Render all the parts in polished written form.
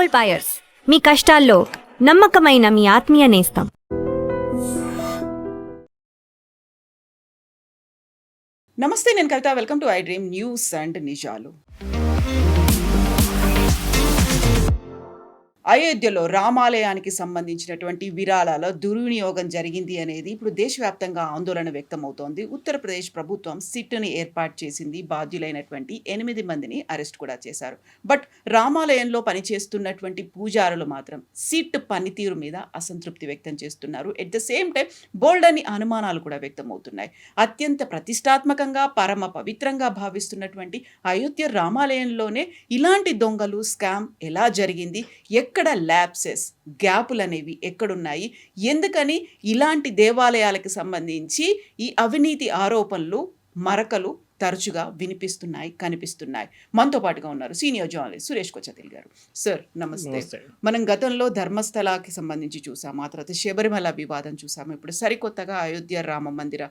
Gold buyers, మీ కష్టాల్లో నమ్మకమైన మీ ఆత్మీయ నేస్తం. నమస్తే, నేను Kavitha. Welcome to I dream news and నిజాలు. అయోధ్యలో రామాలయానికి సంబంధించినటువంటి విరాళాల దుర్వినియోగం జరిగింది అనేది ఇప్పుడు దేశవ్యాప్తంగా ఆందోళన వ్యక్తమవుతోంది. ఉత్తరప్రదేశ్ ప్రభుత్వం సిట్ని ఏర్పాటు చేసింది. బాధ్యులైనటువంటి 8 మందిని అరెస్ట్ కూడా చేశారు. బట్ రామాలయంలో పనిచేస్తున్నటువంటి పూజారులు మాత్రం సిట్ పనితీరు మీద అసంతృప్తి వ్యక్తం చేస్తున్నారు. ఎట్ ద సేమ్ టైం బోల్డ్ అని అనుమానాలు కూడా వ్యక్తమవుతున్నాయి. అత్యంత ప్రతిష్టాత్మకంగా పరమ పవిత్రంగా భావిస్తున్నటువంటి అయోధ్య రామాలయంలోనే ఇలాంటి దొంగలు స్కామ్ ఎలా జరిగింది, ఎక్కడ ల్యాప్సెస్ గ్యాపులు అనేవి ఎక్కడున్నాయి, ఎందుకని ఇలాంటి దేవాలయాలకు సంబంధించి ఈ అవినీతి ఆరోపణలు మరకలు తరచుగా వినిపిస్తున్నాయి, కనిపిస్తున్నాయి. మనతో పాటుగా ఉన్నారు సీనియర్ జర్నలిస్ట్ సురేష్ కొచ్చతిల్ గారు. సార్ నమస్తే. మనం గతంలో ధర్మస్థలాకి సంబంధించి చూసాము, ఆ తర్వాత శబరిమల వివాదం చూసాము, ఇప్పుడు సరికొత్తగా అయోధ్య రామ మందిర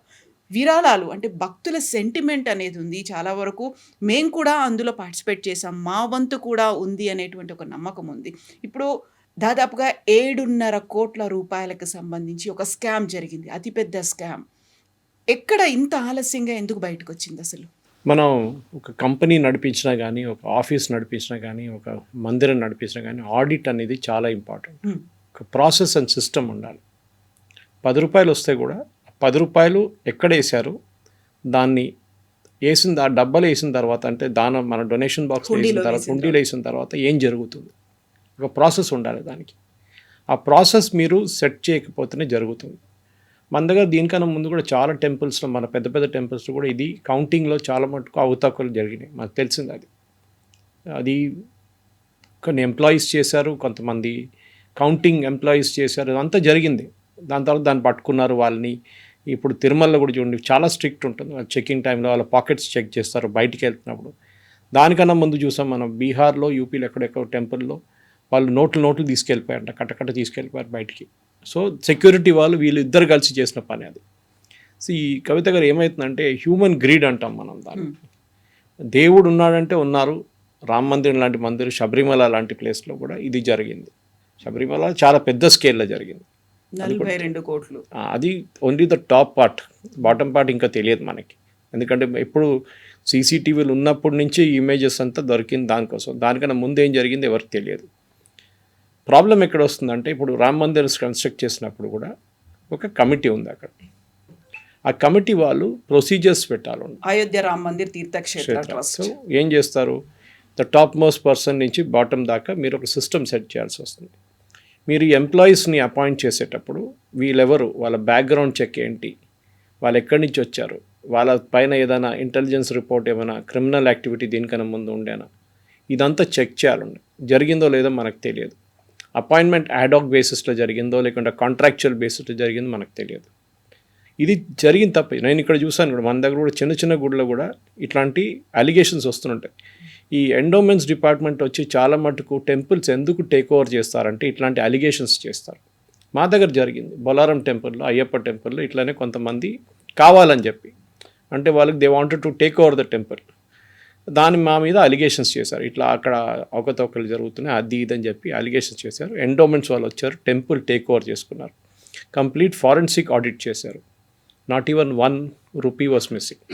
విరాళాలు అంటే భక్తుల సెంటిమెంట్ అనేది ఉంది. చాలా వరకు మేము కూడా అందులో పార్టిసిపేట్ చేసాం, మా వంతు కూడా ఉంది అనేటువంటి ఒక నమ్మకం ఉంది. ఇప్పుడు దాదాపుగా 7.5 కోట్ల రూపాయలకు సంబంధించి ఒక స్కామ్ జరిగింది, అతిపెద్ద స్కామ్. ఎక్కడ ఇంత ఆలస్యంగా ఎందుకు బయటకు వచ్చింది అసలు? మనం ఒక కంపెనీ నడిపించినా కానీ, ఒక ఆఫీస్ నడిపించినా కానీ, ఒక మందిరం నడిపించినా కానీ ఆడిట్ అనేది చాలా ఇంపార్టెంట్. ఒక ప్రాసెస్ అండ్ సిస్టమ్ ఉండాలి. 10 రూపాయలు వస్తే కూడా 10 రూపాయలు ఎక్కడ వేశారు, దాన్ని ఆ డబ్బాలు వేసిన తర్వాత, అంటే మన డొనేషన్ బాక్స్ వేసిన తర్వాత, హుండీలో వేసిన తర్వాత ఏం జరుగుతుంది, ఒక ప్రాసెస్ ఉండాలి దానికి. ఆ ప్రాసెస్ మీరు సెట్ చేయకపోతేనే జరుగుతుంది. మన దగ్గర దీనికన్నా ముందు కూడా చాలా టెంపుల్స్లో, మన పెద్ద పెద్ద టెంపుల్స్లో కూడా ఇది కౌంటింగ్లో చాలా మటుకు అవతకులు జరిగినాయి. మనకు తెలిసింది అది కొన్ని ఎంప్లాయీస్ చేశారు, కొంతమంది కౌంటింగ్ ఎంప్లాయీస్ చేశారు, అదంతా జరిగింది. దాని తర్వాత దాన్ని పట్టుకున్నారు వాళ్ళని. ఇప్పుడు తిరుమలలో కూడా చూడండి, చాలా స్ట్రిక్ట్ ఉంటుంది. వాళ్ళు చెకింగ్ టైంలో వాళ్ళ పాకెట్స్ చెక్ చేస్తారు బయటికి వెళ్తున్నప్పుడు. దానికన్నా ముందు చూసాం మనం బీహార్లో, యూపీలో ఎక్కడెక్కడ టెంపుల్లో వాళ్ళు నోట్లు తీసుకెళ్ళిపోయారంట, కట్టకట్ట తీసుకెళ్ళిపోయారు బయటికి. సో సెక్యూరిటీ వాళ్ళు వీళ్ళు ఇద్దరు కలిసి చేసిన పని అది. సో ఈ కవిత గారు ఏమవుతుందంటే హ్యూమన్ గ్రీడ్ అంటాం మనం దాన్ని. దేవుడు ఉన్నాడంటే ఉన్నారు. రామ మందిరం లాంటి మందిరం, శబరిమల లాంటి ప్లేస్లో కూడా ఇది జరిగింది. శబరిమల చాలా పెద్ద స్కేల్లో జరిగింది, 42 కోట్లు. అది only the top part, bottom part ఇంకా తెలియదు మనకి. ఎందుకంటే ఎప్పుడు సీసీటీవీలు ఉన్నప్పటి నుంచి ఇమేజెస్ అంతా దొరికింది దానికోసం. దానికన్నా ముందు ఏం జరిగింది ఎవరికి తెలియదు. ప్రాబ్లం ఎక్కడ వస్తుందంటే, ఇప్పుడు రామ మందిర్ కన్స్ట్రక్ట్ చేసినప్పుడు కూడా ఒక కమిటీ ఉంది అక్కడ. ఆ కమిటీ వాళ్ళు ప్రొసీజర్స్ పెట్టాలి. అయోధ్య రామ మందిర్ తీర్థక్షేత్ర ట్రస్ట్ ఏం చేస్తారు, ద టాప్ మోస్ట్ పర్సన్ నుంచి బాటమ్ దాకా మీరు ఒక సిస్టమ్ సెట్ చేయాల్సి వస్తుంది. మీరు ఎంప్లాయీస్ని అపాయింట్ చేసేటప్పుడు వీళ్ళెవరు, వాళ్ళ బ్యాక్గ్రౌండ్ చెక్ ఏంటి, వాళ్ళు ఎక్కడి నుంచి వచ్చారు, వాళ్ళ పైన ఏదైనా ఇంటెలిజెన్స్ రిపోర్ట్, ఏమైనా క్రిమినల్ యాక్టివిటీ దీనికన్నా ముందు ఉండేనా, ఇదంతా చెక్ చేయాలండి. జరిగిందో లేదో మనకు తెలియదు. అపాయింట్మెంట్ యాడాక్ బేసిస్లో జరిగిందో లేకుంటే కాంట్రాక్చువల్ బేసిస్లో జరిగిందో మనకు తెలియదు. ఇది జరిగిన తప్ప. నేను ఇక్కడ చూసాను కూడా, మన దగ్గర కూడా చిన్న చిన్న గుడిలో కూడా ఇట్లాంటి అలిగేషన్స్ వస్తుంటాయి. ఈ ఎండోమెంట్స్ డిపార్ట్మెంట్ వచ్చి చాలా మటుకు టెంపుల్స్ ఎందుకు టేక్ ఓవర్ చేస్తారంటే ఇట్లాంటి అలిగేషన్స్ చేస్తారు. మా దగ్గర జరిగింది బొలారం టెంపుల్లో, అయ్యప్ప టెంపుల్లో ఇట్లానే కొంతమంది కావాలని చెప్పి, అంటే వాళ్ళకి they wanted to take over the temple, దాని మా మీద అలిగేషన్స్ చేశారు. ఇట్లా అక్కడ అవకతవకలు జరుగుతున్నాయి, అది ఇదని చెప్పి అలిగేషన్స్ చేశారు. ఎండోమెంట్స్ వాళ్ళు వచ్చారు, టెంపుల్ టేక్ ఓవర్ చేసుకున్నారు, కంప్లీట్ ఫారెన్సిక్ ఆడిట్ చేశారు. Not even 1 rupee was missing.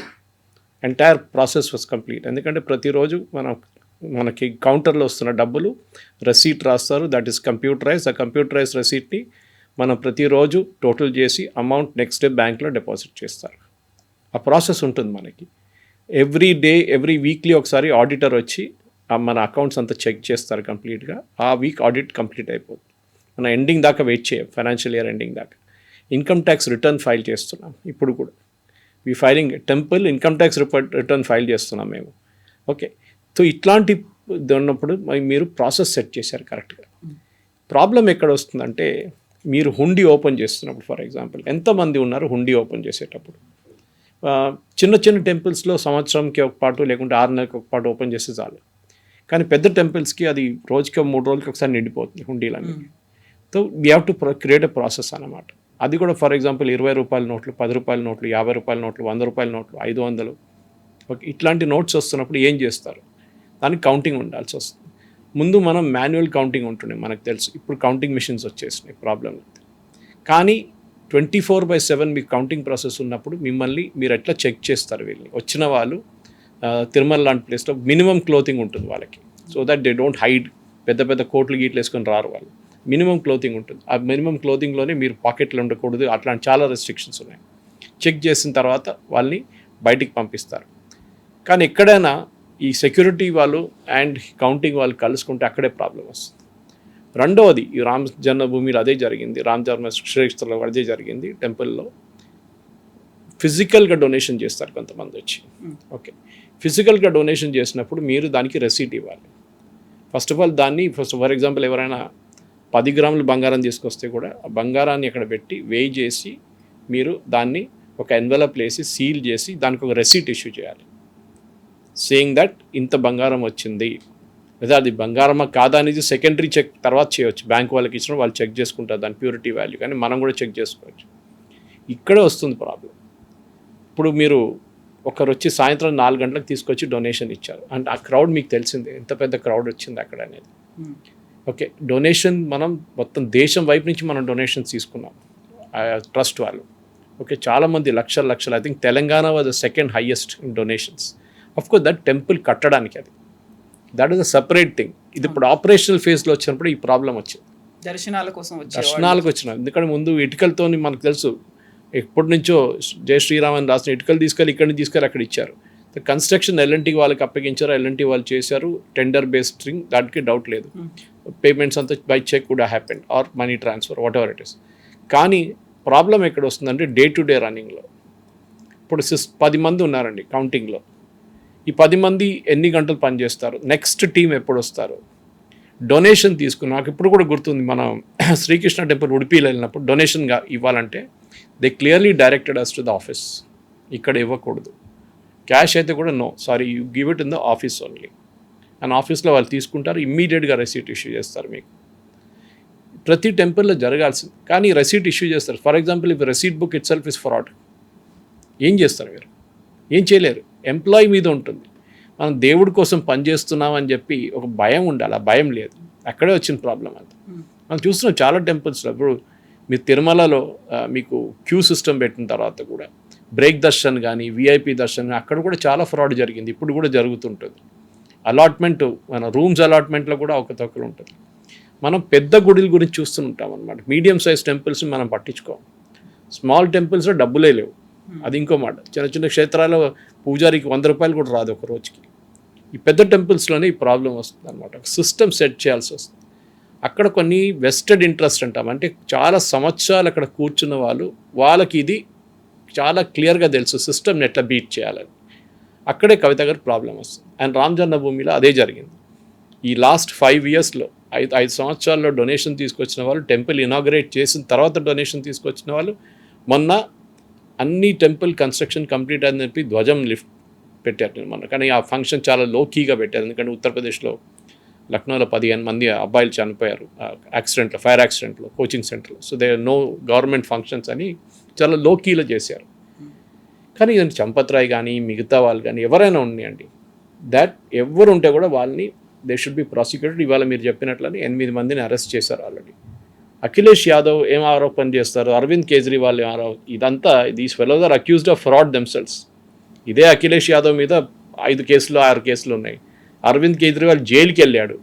Entire process was complete. ఎందుకంటే ప్రతిరోజు మనకి కౌంటర్లో వస్తున్న డబ్బులు రెసీట్ రాస్తారు, దట్ ఈస్ కంప్యూటరైజ్. ఆ కంప్యూటరైజ్ రెసీట్ని మనం ప్రతిరోజు టోటల్ చేసి అమౌంట్ నెక్స్ట్ డే బ్యాంక్లో డిపాజిట్ చేస్తారు. ఆ ప్రాసెస్ ఉంటుంది మనకి. ఎవ్రీ వీక్లీ ఒకసారి ఆడిటర్ వచ్చి మన అకౌంట్స్ అంతా చెక్ చేస్తారు కంప్లీట్గా. ఆ వీక్ ఆడిట్ కంప్లీట్ అయిపోతుంది. మనం ఎండింగ్ దాకా వెయిట్ చేయం, ఫైనాన్షియల్ ఇయర్ ఎండింగ్ దాకా. ఇన్కమ్ ట్యాక్స్ రిటర్న్ ఫైల్ చేస్తున్నాం ఇప్పుడు కూడా. Filing temple income tax return file చేస్తున్నాం మేము. ఓకే, సో ఇట్లాంటి ఉన్నప్పుడు మీరు ప్రాసెస్ సెట్ చేశారు కరెక్ట్గా. ప్రాబ్లం ఎక్కడ వస్తుందంటే, మీరు హుండీ ఓపెన్ చేస్తున్నప్పుడు, ఫర్ ఎగ్జాంపుల్ ఎంతమంది ఉన్నారు హుండీ ఓపెన్ చేసేటప్పుడు, చిన్న చిన్న టెంపుల్స్లో సంవత్సరంకి ఒక పాటు లేకుంటే 6 నెలలకు ఒక పాటు ఓపెన్ చేస్తే చాలు. కానీ పెద్ద టెంపుల్స్కి అది రోజుకి 3 రోజులకి ఒకసారి నిండిపోతుంది హుండీలన్నీ. So we have to create a process అన్నమాట. అది కూడా ఫర్ ఎగ్జాంపుల్ 20 రూపాయల నోట్లు, 10 రూపాయల నోట్లు, 50 రూపాయల నోట్లు, 100 రూపాయల నోట్లు, 500, ఓకే, ఇట్లాంటి నోట్స్ వస్తున్నప్పుడు ఏం చేస్తారు, దానికి కౌంటింగ్ ఉండాల్సి వస్తుంది. ముందు మనం మాన్యువల్ కౌంటింగ్ ఉంటుండే మనకు తెలుసు, ఇప్పుడు కౌంటింగ్ మిషన్స్ వచ్చేసినాయి, ప్రాబ్లం లేదు. కానీ 24/7 మీకు కౌంటింగ్ ప్రాసెస్ ఉన్నప్పుడు మిమ్మల్ని మీరు ఎట్లా చెక్ చేస్తారు? వీళ్ళని వచ్చిన వాళ్ళు తిరుమల లాంటి ప్లేస్లో మినిమం క్లోతింగ్ ఉంటుంది వాళ్ళకి, so that they don't hide, పెద్ద పెద్ద కోట్లు గీట్లు వేసుకొని రారు వాళ్ళు. మినిమం క్లోతింగ్ ఉంటుంది, ఆ మినిమం క్లోతింగ్లోనే మీరు పాకెట్లో ఉండకూడదు, అట్లాంటి చాలా రెస్ట్రిక్షన్స్ ఉన్నాయి. చెక్ చేసిన తర్వాత వాళ్ళని బయటికి పంపిస్తారు. కానీ ఎక్కడైనా ఈ సెక్యూరిటీ వాళ్ళు అండ్ కౌంటింగ్ వాళ్ళు కలుసుకుంటే అక్కడే ప్రాబ్లం వస్తుంది. రెండవది, ఈ రామ జన్మభూమిలో అదే జరిగింది, రామ జన్మ క్షేత్రంలో అదే జరిగింది. టెంపుల్లో ఫిజికల్గా డొనేషన్ చేస్తారు కొంతమంది వచ్చి. ఓకే, ఫిజికల్గా డొనేషన్ చేసినప్పుడు మీరు దానికి రెసీట్ ఇవ్వాలి. ఫస్ట్ ఆఫ్ ఆల్ దాన్ని ఫర్ ఎగ్జాంపుల్ ఎవరైనా 10 గ్రాములు బంగారం తీసుకొస్తే కూడా ఆ బంగారాన్ని అక్కడ పెట్టి వేయి చేసి మీరు దాన్ని ఒక ఎన్వెలప్ వేసి సీల్ చేసి దానికి ఒక రెసీట్ ఇష్యూ చేయాలి, సేయింగ్ దట్ ఇంత బంగారం వచ్చింది. లేదా అది బంగారమా కాదా అనేది సెకండరీ చెక్ తర్వాత చేయవచ్చు, బ్యాంక్ వాళ్ళకి ఇచ్చిన వాళ్ళు చెక్ చేసుకుంటారు దాని ప్యూరిటీ వాల్యూ, కానీ మనం కూడా చెక్ చేసుకోవచ్చు. ఇక్కడే వస్తుంది ప్రాబ్లం. ఇప్పుడు మీరు ఒకరు వచ్చి సాయంత్రం 4 గంటలకు తీసుకొచ్చి డొనేషన్ ఇచ్చారు అంటే ఆ క్రౌడ్ మీకు తెలిసిందే ఎంత పెద్ద క్రౌడ్ వచ్చింది అక్కడ అనేది. ఓకే, డొనేషన్ మనం మొత్తం దేశం వైపు నుంచి మనం డొనేషన్స్ తీసుకున్నాం ట్రస్ట్ వాళ్ళు. ఓకే, చాలామంది లక్షలు, I think Telangana was the second highest in donations. Of course that temple కట్టడానికి అది, that is a separate thing. ఇది ఇప్పుడు ఆపరేషనల్ ఫేజ్లో వచ్చినప్పుడు ఈ ప్రాబ్లం వచ్చింది. దర్శనాలకు వచ్చిన, ఎందుకంటే ముందు ఇటుకలతో మనకు తెలుసు ఎప్పటి నుంచో జై శ్రీరామ్ అని రాసిన ఇటుకలు తీసుకెళ్ళి ఇక్కడి నుంచి తీసుకెళ్ళి అక్కడ ఇచ్చారు. కన్స్ట్రక్షన్ ఎల్ఎన్టీ వాళ్ళకి అప్పగించారు, ఎల్ఎన్టీ వాళ్ళు చేశారు, టెండర్ బేస్డ్ థింగ్, దానికి డౌట్ లేదు. పేమెంట్స్ అంతా by cheque would happened or money transfer whatever it is. కానీ ప్రాబ్లం ఎక్కడ వస్తుందంటే డే టు డే రన్నింగ్లో. ఇప్పుడు 10 మంది ఉన్నారండి కౌంటింగ్లో, ఈ 10 మంది ఎన్ని గంటలు పనిచేస్తారు, నెక్స్ట్ టీం ఎప్పుడు వస్తారు, డొనేషన్ తీసుకుని నాకు ఇప్పుడు కూడా గుర్తుంది, మనం శ్రీకృష్ణ టెంపుల్ ఉడిపిలో వెళ్ళినప్పుడు డొనేషన్గా ఇవ్వాలంటే they clearly directed us to the office, ఇక్కడ ఇవ్వకూడదు, క్యాష్ అయితే కూడా no, sorry you give it in the office only. And ఆఫీస్లో వాళ్ళు తీసుకుంటారు, ఇమ్మీడియట్గా రెసీట్ ఇష్యూ చేస్తారు మీకు. ప్రతి టెంపుల్లో జరగాల్సింది, కానీ రెసీట్ ఇష్యూ చేస్తారు. For example if receipt book itself is fraud, ఏం చేస్తారు మీరు? ఏం చేయలేరు, ఎంప్లాయీ మీద ఉంటుంది. మనం దేవుడి కోసం పనిచేస్తున్నామని చెప్పి ఒక భయం ఉండాలి, ఆ భయం లేదు, అక్కడే వచ్చిన ప్రాబ్లం అంతా. మనం చూస్తున్నాం చాలా టెంపుల్స్లో. ఇప్పుడు మీరు తిరుమలలో మీకు క్యూ సిస్టమ్ పెట్టిన తర్వాత కూడా బ్రేక్ దర్శన్ కానీ విఐపి దర్శన్ అక్కడ కూడా చాలా ఫ్రాడ్ జరిగింది, ఇప్పుడు కూడా జరుగుతుంటుంది. అలాట్మెంట్, మన రూమ్స్ అలాట్మెంట్లో కూడా అవకతవకలు ఉంటుంది. మనం పెద్ద గుడిల గురించి చూస్తుంటాం అనమాట, మీడియం సైజ్ టెంపుల్స్ మనం పట్టించుకోం. స్మాల్ టెంపుల్స్లో డబ్బులే లేవు, అది ఇంకో మాట. చిన్న చిన్న క్షేత్రాల్లో పూజారికి 100 రూపాయలు కూడా రాదు ఒక రోజుకి. ఈ పెద్ద టెంపుల్స్లోనే ఈ ప్రాబ్లం వస్తుంది అనమాట. సిస్టమ్ సెట్ చేయాల్సి వస్తుంది. అక్కడ కొన్ని వెస్టెడ్ ఇంట్రెస్ట్ అంటాం, అంటే చాలా సంవత్సరాలు అక్కడ కూర్చున్న వాళ్ళకి ఇది చాలా క్లియర్గా తెలుసు సిస్టమ్ని ఎట్లా బీట్ చేయాలని. అక్కడే కవిత గారు ప్రాబ్లం వస్తుంది. అండ్ రామ జన్మభూమిలో అదే జరిగింది. ఈ లాస్ట్ 5 ఇయర్స్లో 5 సంవత్సరాల్లో డొనేషన్ తీసుకొచ్చిన వాళ్ళు, టెంపుల్ ఇనాగరేట్ చేసిన తర్వాత డొనేషన్ తీసుకొచ్చిన వాళ్ళు, మొన్న అన్ని టెంపుల్ కన్స్ట్రక్షన్ కంప్లీట్ అని చెప్పి ధ్వజం లిఫ్ట్ పెట్టారు మొన్న. కానీ ఆ ఫంక్షన్ చాలా లోకీగా పెట్టారు, ఎందుకంటే ఉత్తరప్రదేశ్లో లక్నోలో 15 మంది అబ్బాయిలు చనిపోయారు యాక్సిడెంట్లో, ఫైర్ యాక్సిడెంట్లో, కోచింగ్ సెంటర్లో. So they know government functions అని చాలా లోకీలో చేశారు. కానీ ఇదంతా చంపత్ రాయ్ కానీ మిగతా వాళ్ళు కానీ ఎవరైనా ఉన్నాయండి, దాట్ ఎవరు ఉంటే కూడా వాళ్ళని దే షుడ్ బి ప్రాసిక్యూటెడ్. ఇవాళ మీరు చెప్పినట్లని 8 మందిని అరెస్ట్ చేశారు ఆల్రెడీ. అఖిలేష్ యాదవ్ ఏం ఆరోపణ చేస్తారు, అరవింద్ కేజ్రీవాల్ ఏం ఇదంతా these fellows are accused of fraud themselves. ఇదే అఖిలేష్ యాదవ్ మీద 5 కేసులు 6 కేసులు ఉన్నాయి. అరవింద్ కేజ్రీవాల్ జైలుకి వెళ్ళాడు.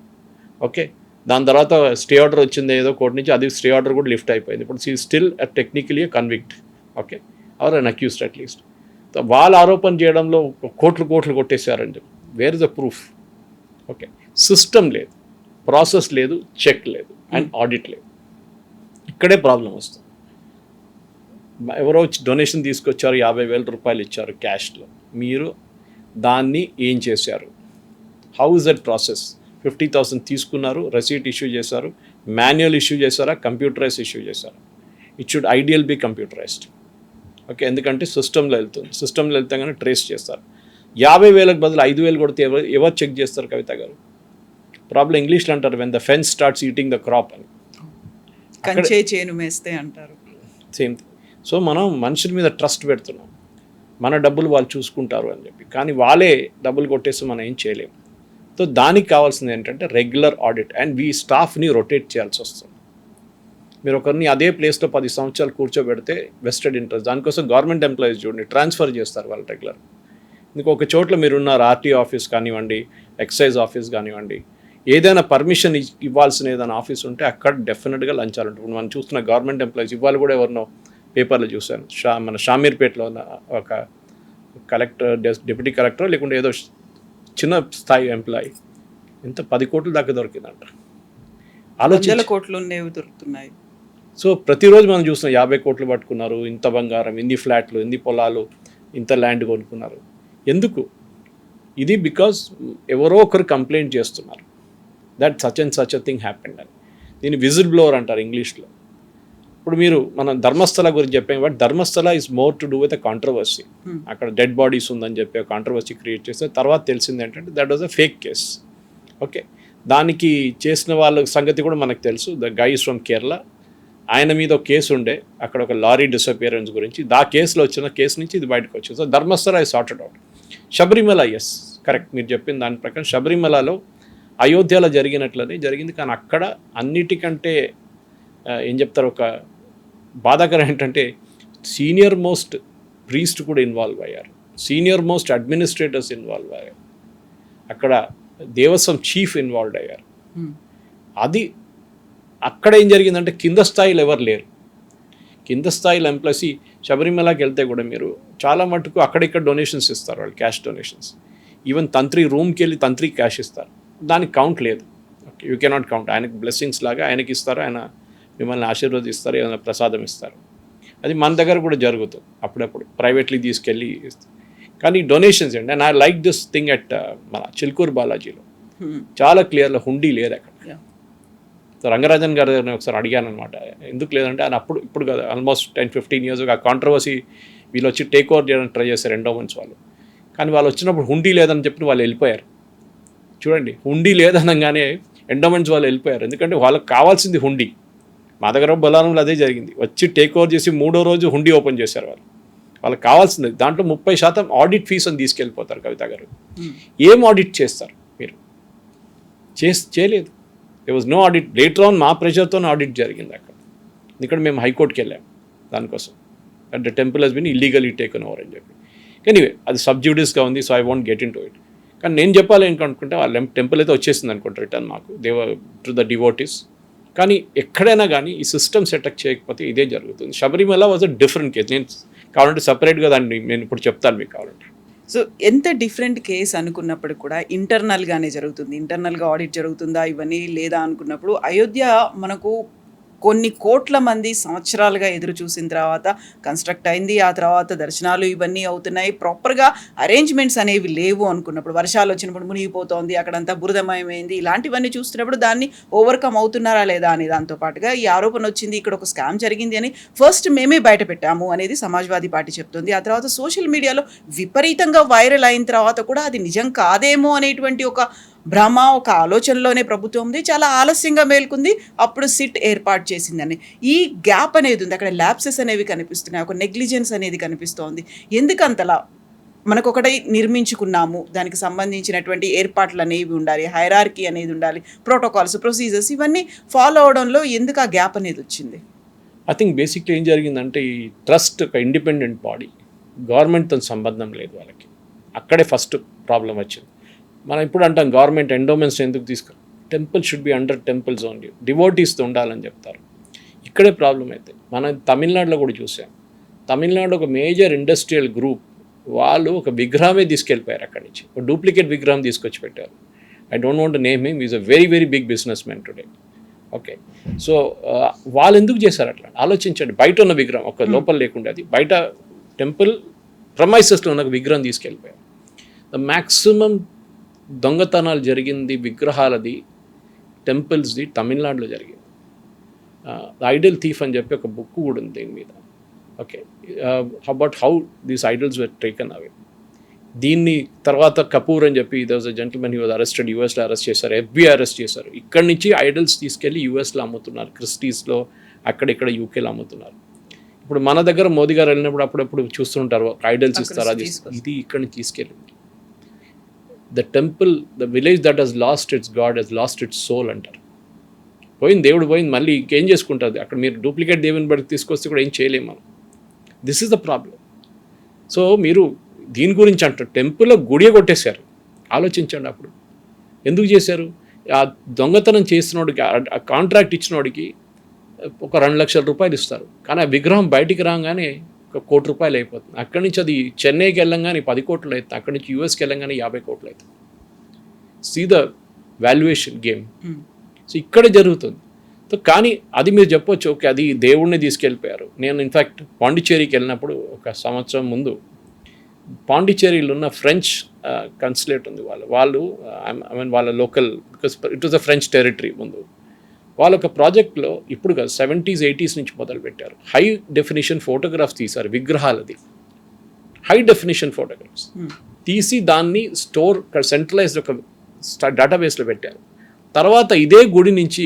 ఓకే, దాని తర్వాత స్టే ఆర్డర్ వచ్చింది ఏదో కోర్టు నుంచి, అది స్టే ఆర్డర్ కూడా లిఫ్ట్ అయిపోయింది. ఇప్పుడు see still technically convict, okay, are unaccused at least. వాళ్ళు ఆరోపణ చేయడంలో కోట్లు కొట్టేశారని చెప్పి, where is the proof? Okay, system లేదు, ప్రాసెస్ లేదు, చెక్ లేదు, అండ్ ఆడిట్ లేదు. ఇక్కడే ప్రాబ్లం వస్తుంది. ఎవరో డొనేషన్ తీసుకొచ్చారు, 50,000 రూపాయలు ఇచ్చారు క్యాష్లో, మీరు దాన్ని ఏం చేశారు? How is that process? 50,000 తీసుకున్నారు, రెసీట్ ఇష్యూ చేశారు, మాన్యువల్ ఇష్యూ చేశారా, కంప్యూటరైజ్ ఇష్యూ చేశారా? It should ideal be computerized. Okay, ఎందుకంటే సిస్టంలో వెళ్తుంది, సిస్టంలో వెళ్తే కానీ ట్రేస్ చేస్తారు. 50,000కి బదులు 5,000 కొడితే ఎవరు చెక్ చేస్తారు కవిత గారు? ప్రాబ్లం ఇంగ్లీష్లో అంటారు when the fence starts eating the crop అని, కంచే చేను మేస్తే అంటారు. Same thing. సో మనం మనుషుల మీద ట్రస్ట్ పెడుతున్నాం, మన డబ్బులు వాళ్ళు చూసుకుంటారు అని చెప్పి, కానీ వాళ్ళే డబ్బులు కొట్టేసి మనం ఏం చేయలేము. సో దానికి కావాల్సింది ఏంటంటే రెగ్యులర్ ఆడిట్ అండ్ స్టాఫ్ని రొటేట్ చేయాల్సి వస్తుంది. మీరు ఒకరిని అదే ప్లేస్లో 10 సంవత్సరాలు కూర్చోబెడితే వెస్టెడ్ ఇంట్రెస్ట్. దానికోసం గవర్నమెంట్ ఎంప్లాయీస్ చూడండి ట్రాన్స్ఫర్ చేస్తారు వాళ్ళు రెగ్యులర్. ఇందుకు ఒక చోట్ల మీరున్నారు ఆర్టీఓ ఆఫీస్ కానివ్వండి, ఎక్సైజ్ ఆఫీస్ కానివ్వండి, ఏదైనా పర్మిషన్ ఇవ్వాల్సిన ఏదైనా ఆఫీస్ ఉంటే అక్కడ డెఫినెట్గా లంచాలు ఉంటాయి. మనం చూస్తున్న గవర్నమెంట్ ఎంప్లాయీస్ ఇవాళ కూడా ఎవరినో పేపర్లో చూశాను, మన షామీర్పేటలో ఉన్న ఒక కలెక్టర్, డిప్యూటీ కలెక్టర్ లేకుంటే ఏదో చిన్న స్థాయి ఎంప్లాయీ ఎంత 10 కోట్ల దాకా దొరికిందంట. వందల కోట్లు దొరుకుతున్నాయి. సో ప్రతిరోజు మనం చూస్తున్నాం 50 కోట్లు పట్టుకున్నారు, ఇంత బంగారం, ఇన్ని ఫ్లాట్లు, ఇన్ని పొలాలు, ఇంత ల్యాండ్ కొనుక్కున్నారు. ఎందుకు? ఇది బికాజ్ ఎవరో ఒకరు కంప్లైంట్ చేస్తున్నారు that such and such a thing happened అని. దీన్ని విజిల్ బ్లోవర్ అంటారు ఇంగ్లీష్లో. ఇప్పుడు మీరు మనం ధర్మస్థల గురించి చెప్పాం, but Dharmasthala is more to do with a controversy. అక్కడ డెడ్ బాడీస్ ఉందని చెప్పి కాంట్రవర్సీ క్రియేట్ చేస్తే తర్వాత తెలిసింది ఏంటంటే that was a fake case. Okay, దానికి చేసిన వాళ్ళ సంగతి కూడా మనకు తెలుసు. The guy is from Kerala. ఆయన మీద ఒక కేసు ఉండే అక్కడ ఒక లారీ డిసపియరెన్స్ గురించి. కేసులో వచ్చిన కేసు నుంచి ఇది బయటకు వచ్చింది. So Dharmasthala I sorted out. Sabarimala, yes correct, మీరు చెప్పిన దాని ప్రకారం శబరిమలలో అయోధ్యలో జరిగినట్లనే జరిగింది. కానీ అక్కడ అన్నిటికంటే ఏం చెప్తారు, ఒక బాధాకరం ఏంటంటే సీనియర్ మోస్ట్ ప్రీస్ట్ కూడా ఇన్వాల్వ్ అయ్యారు, సీనియర్ మోస్ట్ అడ్మినిస్ట్రేటర్స్ ఇన్వాల్వ్ అయ్యారు, అక్కడ దేవస్వం చీఫ్ ఇన్వాల్వ్ అయ్యారు. అది అక్కడ ఏం జరిగిందంటే కింద స్థాయిలో ఎవరు లేరు. కింద స్థాయిలో ఎంప్లాయీస్ శబరిమలకి వెళ్తే కూడా మీరు చాలా మటుకు అక్కడిక్కడ డొనేషన్స్ ఇస్తారు వాళ్ళు, క్యాష్ డొనేషన్స్. ఈవెన్ తంత్రి రూమ్కి వెళ్ళి తంత్రి క్యాష్ ఇస్తారు, దానికి కౌంట్ లేదు. Okay, you cannot count. ఆయనకి బ్లెస్సింగ్స్ లాగా ఆయనకి ఇస్తారు, ఆయన మిమ్మల్ని ఆశీర్వదిస్తారు, ఏమైనా ప్రసాదం ఇస్తారు. అది మన దగ్గర కూడా జరుగుతుంది అప్పుడప్పుడు, ప్రైవేట్లీ తీసుకెళ్ళి ఇస్తారు. కానీ డొనేషన్స్ ఏంటి, and I like this thing at మన చిల్కూరు బాలాజీలో చాలా క్లియర్లో హుండీ లేదు అక్కడ. సో రంగరాజన్ గారు ఒకసారి అడిగాను అనమాట, ఎందుకు లేదంటే ఆయన ఇప్పుడు కదా ఆల్మోస్ట్ 10-15 years ఆ కాంట్రవర్సీ వీళ్ళు వచ్చి టేక్ ఓవర్ చేయడానికి ట్రై చేశారు ఎండోమెంట్స్ వాళ్ళు. కానీ వాళ్ళు వచ్చినప్పుడు హుండీ లేదని చెప్పి వాళ్ళు వెళ్ళిపోయారు. చూడండి, హుండీ లేదనగానే ఎండోమెంట్స్ వాళ్ళు వెళ్ళిపోయారు, ఎందుకంటే వాళ్ళకి కావాల్సింది హుండీ. మా దగ్గర బొలారంలో అదే జరిగింది. వచ్చి టేక్ ఓవర్ చేసి 3వ రోజు హుండీ ఓపెన్ చేశారు వాళ్ళు. వాళ్ళకి కావాల్సింది దాంట్లో 30% ఆడిట్ ఫీస్ అని తీసుకెళ్ళిపోతారు. కవిత గారు, ఏం ఆడిట్ చేస్తారు మీరు? చేయలేదు. They was no audit. Later on మా ప్రెషర్తో ఆడిట్ జరిగింది అక్కడ. ఇక్కడ మేము హైకోర్టుకి వెళ్ళాం దానికోసం, and the temple has been illegally taken over అని చెప్పి. ఎనీవే అది సబ్జ్యూడిస్గా ఉంది, so I want get into it. కానీ నేను చెప్పాలి అనుకుంటే వాళ్ళ టెంపుల్ అయితే వచ్చేసింది అనుకుంటే రిటర్న్ మాకు, దేవ టు ద డివోటీస్. కానీ ఎక్కడైనా కానీ ఈ సిస్టమ్ సెటప్ చేయకపోతే ఇదే జరుగుతుంది. Sabarimala was a different case. నేను కావాలంటే సపరేట్గా దాన్ని నేను ఇప్పుడు చెప్తాను మీకు కావాలంటే. సో ఎంత డిఫరెంట్ కేస్ అనుకున్నప్పుడు కూడా ఇంటర్నల్గానే జరుగుతుంది, ఇంటర్నల్గా ఆడిట్ జరుగుతుందా ఇవన్నీ లేదా అనుకున్నప్పుడు, అయోధ్య మనకు కొన్ని కోట్ల మంది సంవత్సరాలుగా ఎదురు చూసిన తర్వాత కన్స్ట్రక్ట్ అయింది. ఆ తర్వాత దర్శనాలు ఇవన్నీ అవుతున్నాయి. ప్రాపర్గా అరేంజ్మెంట్స్ అనేవి లేవు అనుకున్నప్పుడు, వర్షాలు వచ్చినప్పుడు మునిగిపోతోంది, అక్కడంతా బురదమయమైంది, ఇలాంటివన్నీ చూస్తున్నప్పుడు దాన్ని ఓవర్కమ్ అవుతున్నారా లేదా అని, దాంతో పాటుగా ఈ ఆరోపణ వచ్చింది ఇక్కడ ఒక స్కామ్ జరిగింది అని ఫస్ట్ మేమే బయట పెట్టాము అనేది సమాజ్వాదీ పార్టీ చెప్తుంది. ఆ తర్వాత సోషల్ మీడియాలో విపరీతంగా వైరల్ అయిన తర్వాత కూడా అది నిజం కాదేమో అనేటువంటి ఒక భ్రమ, ఒక ఆలోచనలోనే ప్రభుత్వం ఉంది. చాలా ఆలస్యంగా మేల్కొంది, అప్పుడు సిట్ ఏర్పాటు చేసిందని. ఈ గ్యాప్ అనేది ఉంది, అక్కడ ల్యాప్సెస్ అనేవి కనిపిస్తున్నాయి, ఒక నెగ్లిజెన్స్ అనేది కనిపిస్తోంది. ఎందుకంతలా? మనకు ఒకటి నిర్మించుకున్నాము, దానికి సంబంధించినటువంటి ఏర్పాట్లు అనేవి ఉండాలి, హైరార్కీ అనేది ఉండాలి, ప్రోటోకాల్స్, ప్రొసీజర్స్ ఇవన్నీ ఫాలో అవడంలో ఎందుకు ఆ గ్యాప్ అనేది వచ్చింది? ఐ థింక్ బేసిక్లీ ఏం జరిగిందంటే ఈ ట్రస్ట్ ఒక ఇండిపెండెంట్ బాడీ, గవర్నమెంట్తో సంబంధం లేదు వాళ్ళకి. అక్కడే ఫస్ట్ ప్రాబ్లం వచ్చింది. మనం ఇప్పుడు అంటాం గవర్నమెంట్ ఎండోమెంట్స్ ఎందుకు తీసుకుని, temple should be under temples only, డివోటీస్తో ఉండాలని చెప్తారు. ఇక్కడే ప్రాబ్లం అయితే మనం తమిళనాడులో కూడా చూసాం. తమిళనాడు ఒక మేజర్ ఇండస్ట్రియల్ గ్రూప్ వాళ్ళు ఒక విగ్రహమే తీసుకెళ్ళిపోయారు అక్కడి నుంచి, ఒక డూప్లికేట్ విగ్రహం తీసుకొచ్చి పెట్టారు. I don't want to name him, is a very very big businessman today. Okay, so వాళ్ళు ఎందుకు చేశారు అట్లా ఆలోచించండి. బయట ఉన్న విగ్రహం, ఒక లోపల లేకుండా, అది బయట టెంపుల్ ప్రమైసెస్లో ఉన్న విగ్రహం తీసుకెళ్ళిపోయారు. ద మ్యాక్సిమం దొంగతనాలు జరిగింది విగ్రహాలది, టెంపుల్స్ది తమిళనాడులో జరిగింది. ఐడల్ థీఫ్ అని చెప్పి ఒక బుక్ కూడా ఉంది దీని మీద. Okay, about how these idols were taken away. దీన్ని తర్వాత కపూర్ అని చెప్పి there was a gentleman, he was arrested, యూఎస్లో అరెస్ట్ చేశారు, FBI అరెస్ట్ చేశారు. ఇక్కడి నుంచి ఐడల్స్ తీసుకెళ్ళి యూఎస్లో అమ్ముతున్నారు, క్రిస్టీస్లో అక్కడిక్కడ యూకేలో అమ్ముతున్నారు. ఇప్పుడు మన దగ్గర మోదీ గారు వెళ్ళినప్పుడు అప్పుడప్పుడు చూస్తుంటారు, ఐడల్స్ ఇస్తారు, అది ఇది ఇక్కడి నుంచి తీసుకెళ్ళింది. The temple, the village that has lost its god has lost its soul అంటారు. పోయింది, దేవుడు పోయింది, మళ్ళీ ఇంకేం చేసుకుంటుంది అక్కడ. మీరు డూప్లికేట్ దేవుని బట్టి తీసుకొస్తే కూడా ఏం చేయలేము మనం. This is the problem. So మీరు దీని గురించి అంటారు, టెంపుల్లో గుడియే కొట్టేశారు. ఆలోచించండి అప్పుడు ఎందుకు చేశారు. ఆ దొంగతనం చేసినోడికి, ఆ కాంట్రాక్ట్ ఇచ్చినోడికి ఒక 2 లక్షల రూపాయలు ఇస్తారు, కానీ ఆ విగ్రహం బయటికి రాగానే ఒక 1 కోటి రూపాయలు అయిపోతుంది. అక్కడి నుంచి అది చెన్నైకి వెళ్ళంగానే 10 కోట్లు అవుతుంది, అక్కడి నుంచి యూఎస్కి వెళ్ళంగానే 50 కోట్లు అవుతుంది. See the valuation game. So ఇక్కడ జరుగుతుంది. సో కానీ అది మీరు చెప్పొచ్చు, ఓకే అది దేవుడిని తీసుకెళ్ళిపోయారు. నేను ఇన్ఫ్యాక్ట్ పాండిచ్చేరికి వెళ్ళినప్పుడు ఒక సంవత్సరం ముందు, పాండిచ్చేరిలో ఉన్న ఫ్రెంచ్ కన్సులేట్ ఉంది, వాళ్ళు ఐ మీన్ వాళ్ళ local, because it was a French territory ముందు. వాళ్ళ ఒక ప్రాజెక్ట్లో ఇప్పుడు 70s 80s నుంచి మొదలుపెట్టారు. హై డెఫినిషన్ ఫోటోగ్రాఫ్స్ తీశారు విగ్రహాలది, హై డెఫినిషన్ ఫోటోగ్రాఫ్స్ తీసి దాన్ని స్టోర్ సెంట్రలైజ్డ్ ఒక డేటాబేస్లో పెట్టారు. తర్వాత ఇదే గుడి నుంచి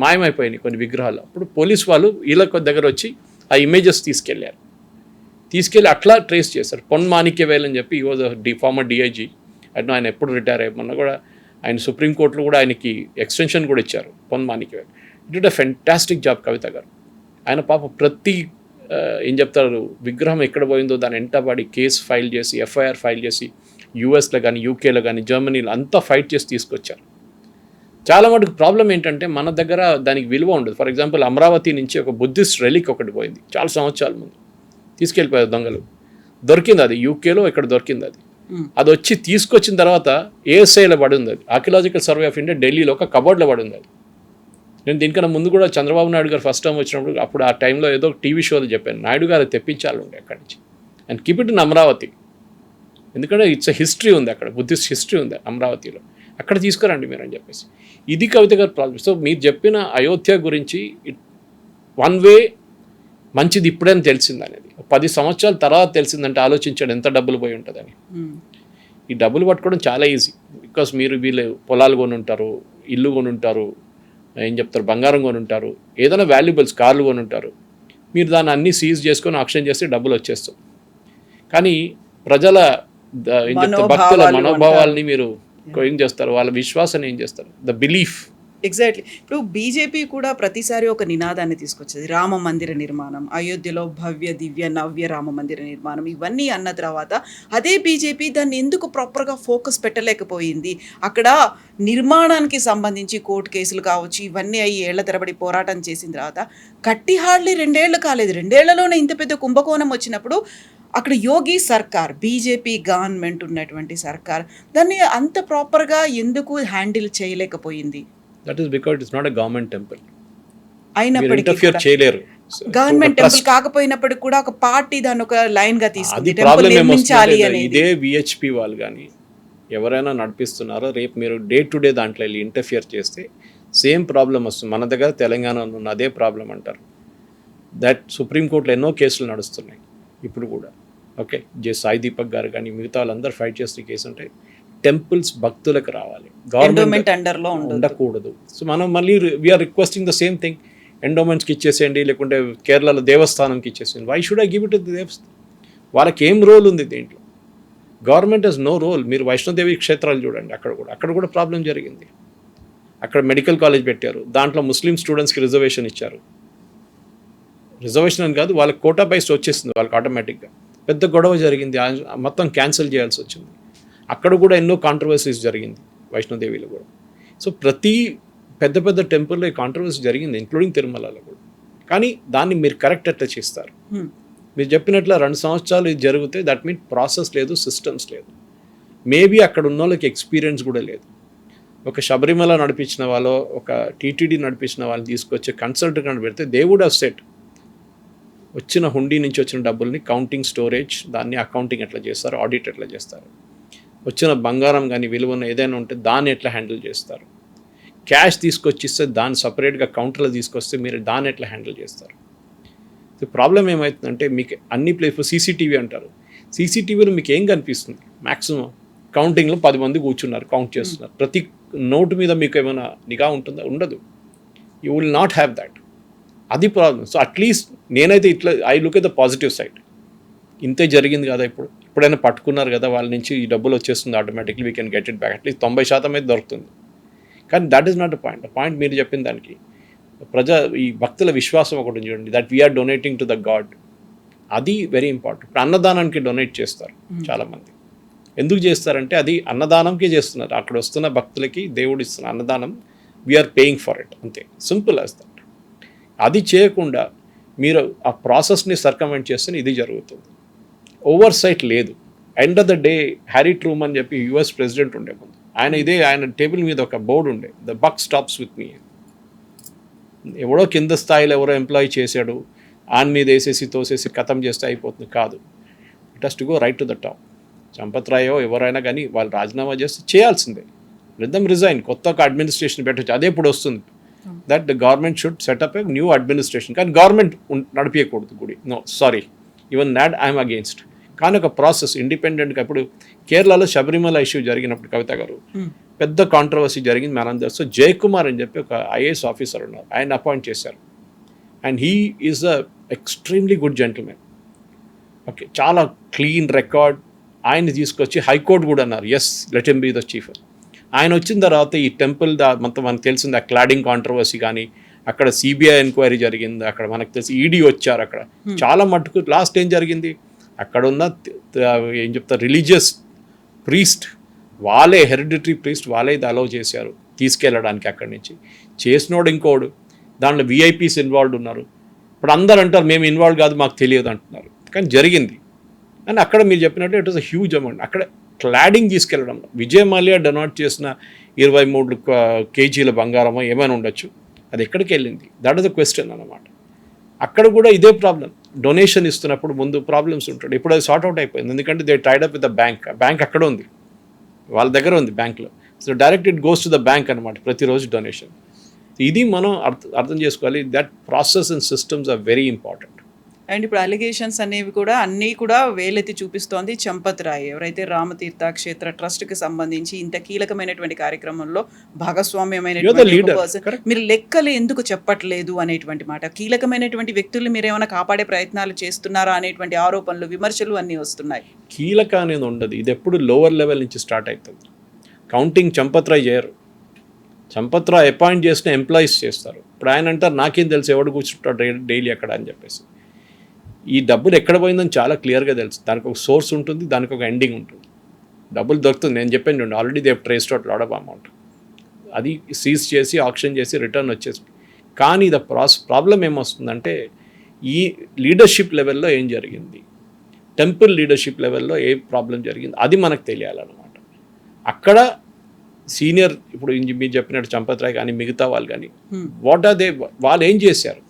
మాయమైపోయినాయి కొన్ని విగ్రహాలు. అప్పుడు పోలీస్ వాళ్ళు వీళ్ళ దగ్గర వచ్చి ఆ ఇమేజెస్ తీసుకెళ్ళి అట్లా ట్రేస్ చేశారు. పొన్ మాణిక్యవేల్ అని చెప్పి, ఈ వాజ్ ఫార్మర్ డిఐజీ. అట్లా ఆయన ఎప్పుడు రిటైర్ అయ్యమన్నా కూడా ఆయన సుప్రీంకోర్టులో కూడా ఆయనకి ఎక్స్టెన్షన్ కూడా ఇచ్చారు, Pon Manickavel. It a fantastic job Kavitha garu. ఆయన పాప ప్రతి ఏం చెప్తారు, విగ్రహం ఎక్కడ పోయిందో దాని ఎంటబడి కేసు ఫైల్ చేసి, ఎఫ్ఐఆర్ ఫైల్ చేసి, యూఎస్లో కానీ యూకేలో కానీ జర్మనీలో అంతా ఫైట్ చేసి తీసుకొచ్చారు. చాలా మటుకు ప్రాబ్లం ఏంటంటే మన దగ్గర దానికి విలువ ఉండదు. ఫర్ ఎగ్జాంపుల్ అమరావతి నుంచి ఒక బుద్ధిస్ట్ రెలిక్ ఒకటి పోయింది చాలా సంవత్సరాల ముందు, తీసుకెళ్ళిపోయారు దొంగలు. దొరికింది అది యూకేలో ఇక్కడ దొరికింది అది. అది వచ్చి తీసుకొచ్చిన తర్వాత ఏఎస్ఐలో పడింది అది, ఆర్కియలాజికల్ సర్వే ఆఫ్ ఇండియా ఢిల్లీలో ఒక కబోర్డ్లో పడింది అది. నేను దీనికన్నా ముందు కూడా చంద్రబాబు నాయుడు గారు ఫస్ట్ టైం వచ్చినప్పుడు అప్పుడు ఆ టైంలో ఏదో టీవీ షోలో చెప్పాను, నాయుడు గారు తెప్పించాలి ఉండే అక్కడి నుంచి and keep it in Amaravati, ఎందుకంటే ఇట్స్ హిస్టరీ ఉంది అక్కడ, బుద్ధిస్ట్ హిస్టరీ ఉంది అమరావతిలో, అక్కడ తీసుకురండి మీరు అని చెప్పేసి. ఇది కవిత గారు ప్రాబ్లం. సో మీరు చెప్పిన అయోధ్య గురించి వన్ వే మంచిది ఇప్పుడే తెలిసింది అనేది, 10 సంవత్సరాల తర్వాత తెలిసిందంటే ఆలోచించాడు ఎంత డబ్బులు పోయి ఉంటుందని. ఈ డబ్బులు పట్టుకోవడం చాలా ఈజీ, బికాస్ మీరు వీళ్ళు పొలాలు కొని ఉంటారు, ఇల్లు కొని ఉంటారు, ఏం చెప్తారు బంగారం కొని ఉంటారు, ఏదైనా వాల్యుబుల్స్ కార్లు కొని ఉంటారు. మీరు దాన్ని అన్నీ సీజ్ చేసుకొని ఆక్షన్ చేస్తే డబ్బులు వచ్చేస్తాయి. కానీ ప్రజల ఏం చెప్తారు భక్తుల మనోభావాల్ని మీరు ఏం చేస్తారు, వాళ్ళ విశ్వాసాన్ని ఏం చేస్తారు, ద బిలీఫ్. ఎగ్జాక్ట్లీ. ఇప్పుడు బీజేపీ కూడా ప్రతిసారి ఒక నినాదాన్ని తీసుకొచ్చేది, రామ మందిర నిర్మాణం, అయోధ్యలో భవ్య దివ్య నవ్య రామ మందిర నిర్మాణం, ఇవన్నీ అన్న తర్వాత అదే బీజేపీ దాన్ని ఎందుకు ప్రాపర్గా ఫోకస్ పెట్టలేకపోయింది? అక్కడ నిర్మాణానికి సంబంధించి కోర్టు కేసులు కావచ్చు, ఇవన్నీ అయ్యి ఏళ్ల తరబడి పోరాటం చేసిన తర్వాత కట్టి హార్డ్లీ 2 ఏళ్ళు కాలేదు, 2 ఏళ్లలోనే ఇంత పెద్ద కుంభకోణం వచ్చినప్పుడు అక్కడ యోగి సర్కార్, బీజేపీ గవర్నమెంట్ ఉన్నటువంటి సర్కార్ దాన్ని అంత ప్రాపర్గా ఎందుకు హ్యాండిల్ చేయలేకపోయింది? That is because it's not a government temple. అయినప్పటికీ చేయలేరు, గవర్నమెంట్ టెంపుల్ కాకపోయినప్పటికీ కూడా ఒక పార్టీ దాన్ని ఒక లైన్ గా తీసుకుంది, అది ప్రాబ్లం ఏమొస్తుంది. ఇదే విహెచ్పి వాళ్ళు కానీ ఎవరైనా నడిపిస్తున్నారో, రేపు మీరు డే టు డే దాంట్లో వెళ్ళి ఇంటర్ఫియర్ చేస్తే సేమ్ ప్రాబ్లం వస్తుంది. మన దగ్గర తెలంగాణలో ఉన్న అదే ప్రాబ్లం అంటారు. దట్ సుప్రీంకోర్టులో ఎన్నో కేసులు నడుస్తున్నాయి ఇప్పుడు కూడా. ఓకే, సాయి దీపక్ గారు కానీ మిగతా వాళ్ళందరూ ఫైట్ చేసిన కేసు ఉంటాయి. టెంపుల్స్ భక్తులకు రావాలి, గవర్నమెంట్ అండర్లో ఉండకూడదు. సో మనం మళ్ళీ we are requesting the same thing, ఎండోమెంట్స్కి ఇచ్చేసేయండి, లేకుంటే కేరళలో దేవస్థానంకి ఇచ్చేసేయండి. Why should I give it to the దేవస్థానం? వాళ్ళకి ఏం రోల్ ఉంది దీంట్లో? Government has no role. మీరు వైష్ణోదేవి క్షేత్రాలు చూడండి, అక్కడ కూడా ప్రాబ్లం జరిగింది. అక్కడ మెడికల్ కాలేజ్ పెట్టారు, దాంట్లో ముస్లిం స్టూడెంట్స్కి రిజర్వేషన్ ఇచ్చారు. రిజర్వేషన్ అని కాదు, వాళ్ళకి కోటా బైస్ వచ్చేసింది వాళ్ళకి ఆటోమేటిక్గా. పెద్ద గొడవ జరిగింది, మొత్తం క్యాన్సిల్ చేయాల్సి వచ్చింది. అక్కడ కూడా ఎన్నో కాంట్రవర్సీస్ జరిగింది వైష్ణోదేవిలో కూడా. సో ప్రతి పెద్ద టెంపుల్లో ఈ కాంట్రవర్సీ జరిగింది, ఇంక్లూడింగ్ తిరుమలలో కూడా. కానీ దాన్ని మీరు కరెక్ట్ ఎట్లా చేస్తారు? మీరు చెప్పినట్లు 2 సంవత్సరాలు ఇది జరిగితే దట్ మీన్ ప్రాసెస్ లేదు, సిస్టమ్స్ లేదు. మేబీ అక్కడ ఉన్న వాళ్ళకి ఎక్స్పీరియన్స్ కూడా లేదు. ఒక శబరిమల నడిపించిన వాళ్ళు, ఒక టీటీడీ నడిపించిన వాళ్ళని తీసుకొచ్చి కన్సల్టెంట్ పెడితే దే వుడ్ హావ్ సెట్ వచ్చిన హుండీ నుంచి వచ్చిన డబ్బుల్ని కౌంటింగ్, స్టోరేజ్, దాన్ని అకౌంటింగ్ ఎట్లా చేస్తారు, ఆడిట్ ఎట్లా చేస్తారు, వచ్చిన బంగారం కానీ విలువన్న ఏదైనా ఉంటే దాన్ని ఎట్లా హ్యాండిల్ చేస్తారు, క్యాష్ తీసుకొచ్చిస్తే దాన్ని సపరేట్గా కౌంటర్లో తీసుకొస్తే మీరు దాన్ని ఎట్లా హ్యాండిల్ చేస్తారు. ప్రాబ్లం ఏమవుతుందంటే మీకు అన్ని ప్లేస్ సీసీటీవీ అంటారు, సీసీటీవీలో మీకు ఏం కనిపిస్తుంది? మ్యాక్సిమం కౌంటింగ్లో 10 మంది కూర్చున్నారు, కౌంట్ చేస్తున్నారు. ప్రతి నోటు మీద మీకు ఏమైనా నిఘా ఉంటుందా? ఉండదు. You will not have that. అది ప్రాబ్లం. సో అట్లీస్ట్ నేనైతే ఇట్లా I look at the positive side. ఇంతే జరిగింది కదా, ఇప్పుడు ఎప్పుడైనా పట్టుకున్నారు కదా వాళ్ళ నుంచి ఈ డబ్బులు వచ్చేస్తుంది automatically we can get it back at least 90% అయితే దొరుకుతుంది. కానీ that is not a point. Point మీరు చెప్పిన దానికి ఈ భక్తుల విశ్వాసం ఒకటి చూడండి, that we are donating to the god. అది వెరీ ఇంపార్టెంట్. ఇప్పుడు అన్నదానానికి డొనేట్ చేస్తారు చాలామంది. ఎందుకు చేస్తారంటే అది అన్నదానంకే చేస్తున్నారు. అక్కడ వస్తున్న భక్తులకి దేవుడు ఇస్తున్న అన్నదానం, వీఆర్ పేయింగ్ ఫర్ ఇట్, అంతే, సింపుల్ యాజ్ దట్. అది చేయకుండా మీరు ఆ ప్రాసెస్ని సర్కమెంట్ చేస్తే ఇది జరుగుతుంది. ఓవర్ సైట్ లేదు. End of the day Harry Truman అని చెప్పి యుఎస్ ప్రెసిడెంట్ ఉండే ముందు, ఆయన టేబుల్ మీద ఒక బోర్డు ఉండే, the buck stops with me. ఎవడో కింద స్థాయిలో ఎవరో ఎంప్లాయీ చేశాడు, ఆయన మీద వేసేసి తోసేసి ఖతం చేస్తే అయిపోతుంది కాదు. It has to go right to the top. Champat రాయో ఎవరైనా కానీ వాళ్ళు రాజీనామా చేస్తే చేయాల్సిందే. Let them resign. కొత్త ఒక అడ్మినిస్ట్రేషన్ పెట్టచ్చు. అదే ఇప్పుడు వస్తుంది. That the government should set up a new administration. కానీ గవర్నమెంట్ నడిపించకూడదు గుడి. No, sorry, even that I'm against. కానీ ఒక ప్రాసెస్ ఇండిపెండెంట్గా. ఇప్పుడు కేరళలో శబరిమల ఇష్యూ జరిగినప్పుడు కవిత గారు పెద్ద కాంట్రవర్సీ జరిగింది మనందరూ. సో జయకుమార్ అని చెప్పి ఒక ఐఏఎస్ ఆఫీసర్ ఉన్నారు, ఆయన అపాయింట్ చేశారు. And he is a extremely good gentleman. Okay, చాలా క్లీన్ రికార్డ్. ఆయన తీసుకొచ్చి హైకోర్టు కూడా అన్నారు, yes, let him be the chief. ఆయన వచ్చిన తర్వాత ఈ టెంపుల్ మొత్తం మనకు తెలిసింది, ఆ క్లాడింగ్ కాంట్రవర్సీ కానీ, అక్కడ సిబిఐ ఎంక్వైరీ జరిగింది, అక్కడ మనకు తెలిసి ఈడీ వచ్చారు. అక్కడ చాలా మట్టుకు లాస్ట్ ఏం జరిగింది, అక్కడ ఉన్న ఏం చెప్తారు రిలీజియస్ ప్రీస్ట్, వాళ్ళే హెరిడిటరీ ప్రీస్ట్ వాళ్ళే ఇది అలౌ చేశారు తీసుకెళ్ళడానికి. అక్కడి నుంచి చేసినోడు ఇంకోడు, దాంట్లో విఐపీస్ ఇన్వాల్వ్ ఉన్నారు. ఇప్పుడు అందరు అంటారు మేము ఇన్వాల్వ్ కాదు, మాకు తెలియదు అంటున్నారు. కానీ జరిగింది. అండ్ అక్కడ మీరు చెప్పినట్టు it was a huge amount. అక్కడ క్లాడింగ్ తీసుకెళ్ళడం, విజయ్ మాల్యా డొనేట్ చేసిన 23 కేజీల బంగారమో ఏమైనా ఉండొచ్చు, అది ఎక్కడికి వెళ్ళింది? దట్ ఇస్ ద క్వశ్చన్ అన్నమాట. అక్కడ కూడా ఇదే ప్రాబ్లం. డొనేషన్ ఇస్తున్నప్పుడు ముందు ప్రాబ్లమ్స్ ఉంటాడు. ఇప్పుడు అది సార్ట్ అవుట్ అయిపోయింది, ఎందుకంటే they tied up with the bank అక్కడ ఉంది, వాళ్ళ దగ్గర ఉంది బ్యాంక్లో. So direct it goes to the bank అనమాట ప్రతిరోజు డొనేషన్. ఇది మనం అర్థం చేసుకోవాలి. That process and systems are very important. And ఇప్పుడు అలిగేషన్స్ అనేవి కూడా అన్నీ కూడా వేలెత్తి చూపిస్తోంది చంపత్ రాయ్, ఎవరైతే రామతీర్థ క్షేత్ర ట్రస్ట్కి సంబంధించి ఇంత కీలకమైనటువంటి కార్యక్రమంలో భాగస్వామ్యమైనటువంటి పర్సన్. మీరు లెక్కలు ఎందుకు చెప్పట్లేదు అనేటువంటి మాట, కీలకమైనటువంటి వ్యక్తుల్ని మీరు ఏమైనా కాపాడే ప్రయత్నాలు చేస్తున్నారా అనేటువంటి ఆరోపణలు, విమర్శలు అన్నీ వస్తున్నాయి. కీలక అనేది ఉండదు, ఇది ఎప్పుడు లోవర్ లెవెల్ నుంచి స్టార్ట్ అవుతుంది. కౌంటింగ్ చంపత్ రాయ్ చేయరు. చంపత్ రాయ్ అపాయింట్ చేసిన ఎంప్లాయీస్ చేస్తారు. ఇప్పుడు ఆయన అంటారు నాకేం తెలుసు ఎవడు కూర్చుంటాడు డైలీ అక్కడ అని చెప్పేసి. ఈ డబ్బులు ఎక్కడ పోయిందని చాలా క్లియర్గా తెలుసు. దానికి ఒక సోర్స్ ఉంటుంది, దానికి ఒక ఎండింగ్ ఉంటుంది. డబ్బులు దొరుకుతుంది. నేను చెప్పాను చూడండి, already they traced out lot of amount. అది సీజ్ చేసి ఆక్షన్ చేసి రిటర్న్ వచ్చేసి. కానీ ప్రాబ్లం ఏమొస్తుందంటే ఈ లీడర్షిప్ లెవెల్లో ఏం జరిగింది, టెంపుల్ లీడర్షిప్ లెవెల్లో ఏ ప్రాబ్లం జరిగింది, అది మనకు తెలియాలన్నమాట. అక్కడ సీనియర్, ఇప్పుడు మీరు చెప్పినట్టు చంపత్ రాయ్ కానీ మిగతా వాళ్ళు కానీ వాళ్ళు ఏం చేశారు,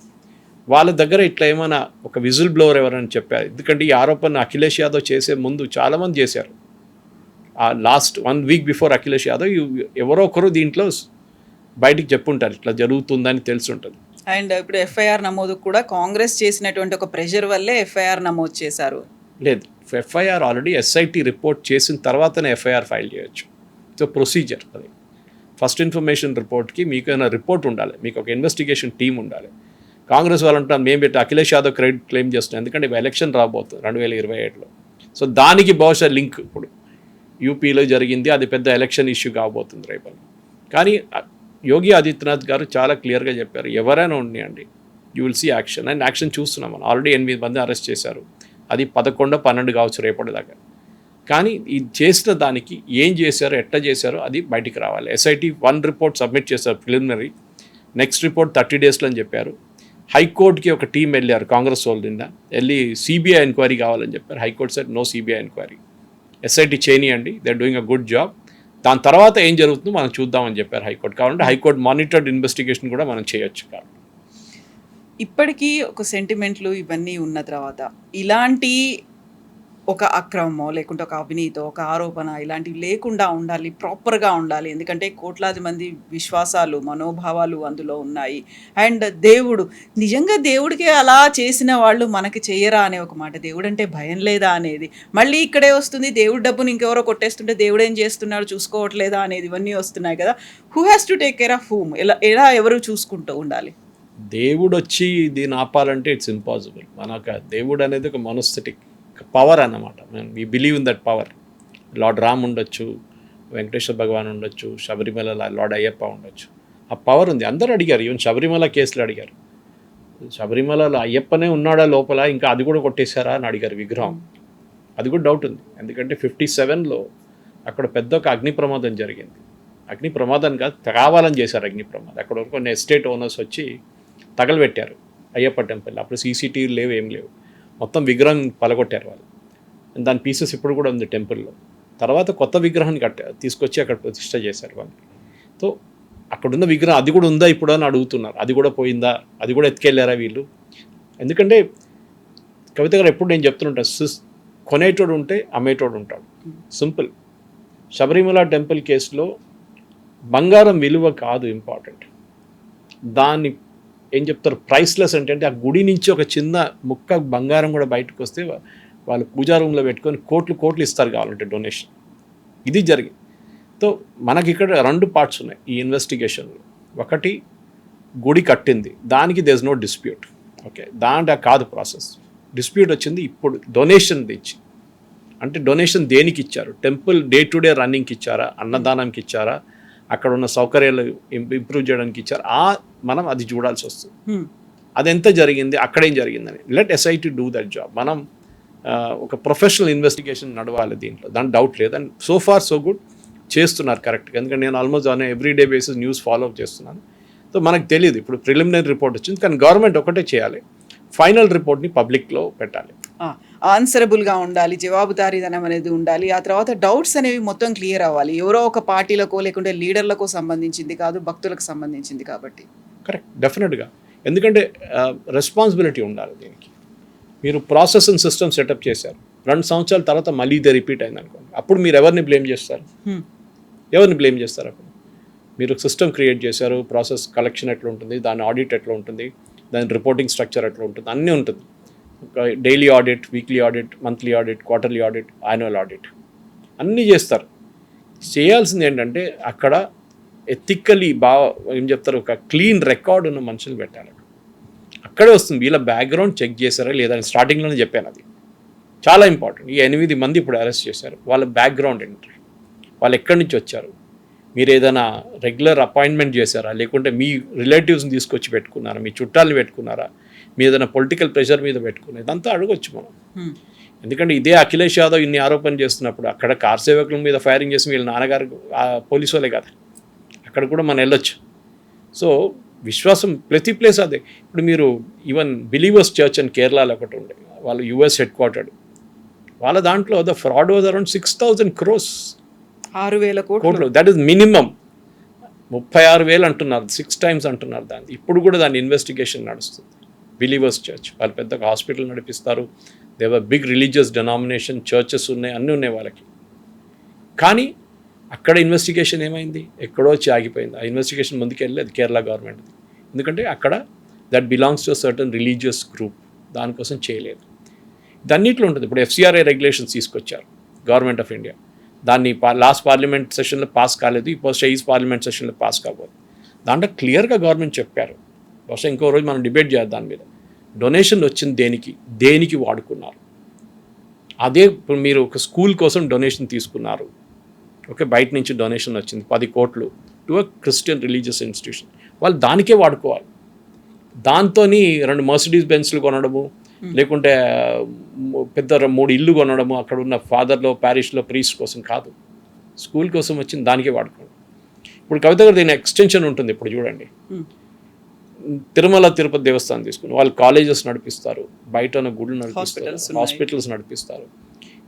వాళ్ళ దగ్గర ఇట్లా ఏమైనా ఒక విజిల్ బ్లోవర్ ఎవరైనా చెప్పారు. ఎందుకంటే ఈ ఆరోపణ అఖిలేష్ యాదవ్ చేసే ముందు చాలామంది చేశారు. ఆ last 1 week before Akhilesh Yadav ఎవరో ఒకరు దీంట్లో బయటికి చెప్పుంటారు ఇట్లా జరుగుతుందని తెలిసి ఉంటుంది. అండ్ ఇప్పుడు ఎఫ్ఐఆర్ నమోదు కూడా కాంగ్రెస్ చేసినటువంటి ఒక ప్రెషర్ వల్లే ఎఫ్ఐఆర్ నమోదు చేశారు. లేదు, ఎఫ్ఐఆర్ ఆల్రెడీ ఎస్ఐటి రిపోర్ట్ చేసిన తర్వాతనే ఎఫ్ఐఆర్ ఫైల్ చేయొచ్చు. సో ప్రొసీజర్ అది. ఫస్ట్ ఇన్ఫర్మేషన్ రిపోర్ట్కి మీకు ఏమైనా రిపోర్ట్ ఉండాలి, మీకు ఒక ఇన్వెస్టిగేషన్ టీమ్ ఉండాలి. కాంగ్రెస్ వాళ్ళు అంటారు మేము పెట్టి అఖిలేష్ యాదవ్ క్రెడిట్ క్లెయిమ్ చేస్తున్నాం, ఎందుకంటే ఎలక్షన్ రాబోతుంది 2027లో. సో దానికి బహుశా లింక్ ఇప్పుడు యూపీలో జరిగింది, అది పెద్ద ఎలక్షన్ ఇష్యూ కాబోతుంది రేపు. కానీ యోగి ఆదిత్యనాథ్ గారు చాలా క్లియర్గా చెప్పారు, ఎవరైనా ఉన్నాయండి you will see action. And action చూస్తున్నాం మనం. ఆల్రెడీ 8 మంది అరెస్ట్ చేశారు, అది 11, 12 కావచ్చు రేపటి దాకా. కానీ ఇది చేసిన దానికి ఏం చేశారో ఎట్లా చేశారో అది బయటికి రావాలి. ఎస్ఐటి 1 రిపోర్ట్ సబ్మిట్ చేశారు ప్రిలిమినరీ, నెక్స్ట్ రిపోర్ట్ 30 డేస్లో అని చెప్పారు. హైకోర్టుకి ఒక టీం వెళ్ళారు కాంగ్రెస్ వాళ్ళు, నిన్న వెళ్ళి సిబిఐ ఎంక్వైరీ కావాలని చెప్పారు. High court said no CBI enquiry, SIT చేయనియండి, they are doing a good job, దాని తర్వాత ఏం జరుగుతుందో మనం చూద్దామని చెప్పారు హైకోర్టు. కావాలంటే హైకోర్టు మానిటర్డ్ ఇన్వెస్టిగేషన్ కూడా మనం చేయొచ్చు. కాబట్టి ఇప్పటికీ ఒక సెంటిమెంట్లు ఇవన్నీ ఉన్న తర్వాత ఇలాంటి ఒక అక్రమమో లేకుంటే ఒక అవినీతో ఒక ఆరోపణ ఇలాంటివి లేకుండా ఉండాలి, ప్రాపర్గా ఉండాలి. ఎందుకంటే కోట్లాది మంది విశ్వాసాలు, మనోభావాలు అందులో ఉన్నాయి. అండ్ దేవుడు, నిజంగా దేవుడికి అలా చేసిన వాళ్ళు మనకి చేయరా అనే ఒక మాట, దేవుడు అంటే భయం లేదా అనేది మళ్ళీ ఇక్కడే వస్తుంది. దేవుడి డబ్బుని ఇంకెవరో కొట్టేస్తుంటే దేవుడు ఏం చేస్తున్నాడు చూసుకోవట్లేదా అనేది ఇవన్నీ వస్తున్నాయి కదా. Who has to take care of whom? ఎలా ఎవరు చూసుకుంటూ ఉండాలి? దేవుడు వచ్చి దీన్ని ఆపాలంటే ఇట్స్ ఇంపాసిబుల్. మనకు దేవుడు అనేది ఒక మనస్థిటిక్ పవర్ అన్నమాట. We believe in that power. Lord Ram ఉండొచ్చు, వెంకటేశ్వర భగవాన్ ఉండొచ్చు, శబరిమల లార్డ్ అయ్యప్ప ఉండొచ్చు. ఆ పవర్ ఉంది. అందరూ అడిగారు, ఈవెన్ శబరిమల కేసులు అడిగారు. శబరిమలలో అయ్యప్పనే ఉన్నాడా లోపల, ఇంకా అది కూడా కొట్టేశారా అని అడిగారు విగ్రహం. అది కూడా డౌట్ ఉంది. ఎందుకంటే 57లో అక్కడ పెద్ద ఒక అగ్ని ప్రమాదం జరిగింది. అగ్ని ప్రమాదం కాదు, కావాలని చేశారు అగ్ని ప్రమాదం. అక్కడ కొన్ని ఎస్టేట్ ఓనర్స్ వచ్చి తగలబెట్టారు అయ్యప్ప టెంపుల్. అప్పుడు సీసీటీవీలు లేవు, ఏం లేవు. మొత్తం విగ్రహం పలగొట్టారు వాళ్ళు. దాని పీసెస్ ఇప్పుడు కూడా ఉంది టెంపుల్లో. తర్వాత కొత్త విగ్రహాన్ని తీసుకొచ్చి అక్కడ ప్రతిష్ట చేశారు వాళ్ళు. సో అక్కడున్న విగ్రహం అది కూడా ఉందా ఇప్పుడు అని అడుగుతున్నారు. అది కూడా పోయిందా, అది కూడా ఎత్తుకెళ్ళారా వీళ్ళు? ఎందుకంటే కవిత గారు ఎప్పుడు నేను చెప్తుంటాను, కొనేటోడు ఉంటే అమ్మేటోడు ఉంటాడు. సింపుల్. శబరిమల టెంపుల్ కేసులో బంగారం విలువ కాదు ఇంపార్టెంట్, దాన్ని ఏం చెప్తారు ప్రైస్లెస్ అంటే ఆ గుడి నుంచి ఒక చిన్న ముక్క బంగారం కూడా బయటకు వస్తే వాళ్ళు పూజా రూమ్లో పెట్టుకొని కోట్లు ఇస్తారు కావాలంటే డొనేషన్. ఇది జరిగింది. సో మనకి ఇక్కడ 2 పార్ట్స్ ఉన్నాయి ఈ ఇన్వెస్టిగేషన్లో. ఒకటి గుడి కట్టింది, దానికి there is no dispute. Okay, దాంట్లో కాదు ప్రాసెస్. డిస్ప్యూట్ వచ్చింది ఇప్పుడు డొనేషన్ ఇచ్చి. అంటే డొనేషన్ దేనికి ఇచ్చారు? టెంపుల్ డే టు డే రన్నింగ్కి ఇచ్చారా, అన్నదానంకి ఇచ్చారా, అక్కడ ఉన్న సౌకర్యాలు ఇంప్రూవ్ చేయడానికి ఇచ్చారు. మనం అది చూడాల్సి వస్తుంది. అది ఎంత జరిగింది, అక్కడేం జరిగిందని. Let SIT do that job. మనం ఒక ప్రొఫెషనల్ ఇన్వెస్టిగేషన్ నడవాలి దీంట్లో, దాని డౌట్ లేదు. And so far so good చేస్తున్నారు కరెక్ట్గా. ఎందుకంటే నేను almost on everyday basis news follow up చేస్తున్నాను. సో మనకు తెలియదు, ఇప్పుడు ప్రిలిమినరీ రిపోర్ట్ వచ్చింది, కానీ గవర్నమెంట్ ఒకటే చేయాలి, ఫైనల్ రిపోర్ట్ని పబ్లిక్లో పెట్టాలి. ఆన్సరబుల్గా ఉండాలి, జవాబుదారీదనం అనేది ఉండాలి. ఆ తర్వాత డౌట్స్ అనేవి మొత్తం క్లియర్ అవ్వాలి. ఎవరో ఒక పార్టీలకో లేకుంటే లీడర్లకో సంబంధించింది కాదు, భక్తులకు సంబంధించింది కాబట్టి. కరెక్ట్, డెఫినెట్గా. ఎందుకంటే రెస్పాన్సిబిలిటీ ఉండాలి దీనికి. మీరు ప్రాసెస్ అండ్ సిస్టమ్ సెటప్ చేశారు, 2 సంవత్సరాల తర్వాత మళ్ళీ ఇదే రిపీట్ అయింది అనుకోండి, అప్పుడు మీరు ఎవరిని బ్లేమ్ చేస్తారు? అప్పుడు మీరు సిస్టమ్ క్రియేట్ చేశారు, ప్రాసెస్ కలెక్షన్ ఎట్లా ఉంటుంది, దాని ఆడిట్ ఎట్లా ఉంటుంది, దాని రిపోర్టింగ్ స్ట్రక్చర్ ఎట్లా ఉంటుంది, అన్నీ ఉంటుంది. Daily audit, weekly audit, monthly audit, quarterly audit, annual audit అన్నీ చేస్తారు. చేయాల్సింది ఏంటంటే అక్కడ ఎథికలీ ఏం చెప్తారు, ఒక క్లీన్ రికార్డ్ ఉన్న మనుషులు పెట్టాలి. అక్కడే వస్తుంది వీళ్ళ బ్యాక్గ్రౌండ్ చెక్ చేశారా లేదా అని. స్టార్టింగ్లోనే చెప్పాను, అది చాలా ఇంపార్టెంట్. ఈ 8 మంది ఇప్పుడు అరెస్ట్ చేశారు, వాళ్ళ బ్యాక్గ్రౌండ్ ఏంటి, వాళ్ళు ఎక్కడి నుంచి వచ్చారు, మీరు ఏదైనా రెగ్యులర్ అపాయింట్మెంట్ చేశారా, లేకుంటే మీ రిలేటివ్స్ని తీసుకొచ్చి పెట్టుకున్నారా, మీ చుట్టాలని పెట్టుకున్నారా, మీ ఏదైనా పొలిటికల్ ప్రెషర్ మీద పెట్టుకున్నా, ఇదంతా అడగొచ్చు మనం. ఎందుకంటే ఇదే అఖిలేష్ యాదవ్ ఇన్ని ఆరోపణలు చేస్తున్నప్పుడు అక్కడ కార్ సేవకుల మీద ఫైరింగ్ చేసి వీళ్ళ నాన్నగారు పోలీసు వాళ్ళే కదా, అక్కడ కూడా మనం వెళ్ళొచ్చు. సో విశ్వాసం ప్రతి ప్లేస్ అదే. ఇప్పుడు మీరు ఈవెన్ బిలీవర్స్ చర్చ్ అని కేరళలో ఒకటి ఉండే, వాళ్ళు US హెడ్ క్వార్టర్డ్, వాళ్ళ దాంట్లో the fraud was around 6,000 crores, 6,000 కోట్లు. That is minimum. 36,000 అంటున్నారు, 6 times అంటున్నారు దాన్ని. ఇప్పుడు కూడా దాని ఇన్వెస్టిగేషన్ నడుస్తుంది. బిలీవర్స్ చర్చ్ వాళ్ళు పెద్ద హాస్పిటల్ నడిపిస్తారు, దేవర్ బిగ్ రిలీజియస్ డెనామినేషన్, చర్చెస్ ఉన్నాయి, అన్నీ ఉన్నాయి వాళ్ళకి. కానీ అక్కడ ఇన్వెస్టిగేషన్ ఏమైంది, ఎక్కడో వచ్చి ఆగిపోయింది. ఆ ఇన్వెస్టిగేషన్ ముందుకు వెళ్ళలేదు కేరళ గవర్నమెంట్, ఎందుకంటే అక్కడ that belongs to certain religious group, దానికోసం చేయలేదు. దాన్నిట్లో ఉంటుంది. ఇప్పుడు FCRA రెగ్యులేషన్స్ తీసుకొచ్చారు గవర్నమెంట్ ఆఫ్ ఇండియా, దాన్ని లాస్ట్ పార్లమెంట్ సెషన్లో పాస్ కాలేదు, ఇప్పుడు ఈ పార్లమెంట్ సెషన్లో పాస్ కాబోదు. దాంట్లో క్లియర్గా గవర్నమెంట్ చెప్పారు. బహుశా ఇంకో రోజు మనం డిబేట్ చేయాలి దాని మీద. డొనేషన్ వచ్చింది దేనికి వాడుకున్నారు. అదే ఇప్పుడు మీరు ఒక స్కూల్ కోసం డొనేషన్ తీసుకున్నారు, ఓకే, బయట నుంచి డొనేషన్ వచ్చింది 10 కోట్లు to a Christian religious institution, వాళ్ళు దానికే వాడుకోవాలి. దాంతో 2 Mercedes Benzలు కొనడము, లేకుంటే పెద్ద 3 ఇల్లు కొనడము, అక్కడ ఉన్న ఫాదర్లో ప్యారిష్లో ప్రీస్ట్ కోసం కాదు, స్కూల్ కోసం వచ్చింది దానికే వాడుకోండి. ఇప్పుడు కవిత గారు దీని ఎక్స్టెన్షన్ ఉంటుంది. ఇప్పుడు చూడండి, తిరుమల తిరుపతి దేవస్థానం తీసుకుని వాళ్ళు కాలేజెస్ నడిపిస్తారు, బయట ఉన్న గుళ్ళు నడిపిస్తారు, హాస్పిటల్స్ నడిపిస్తారు.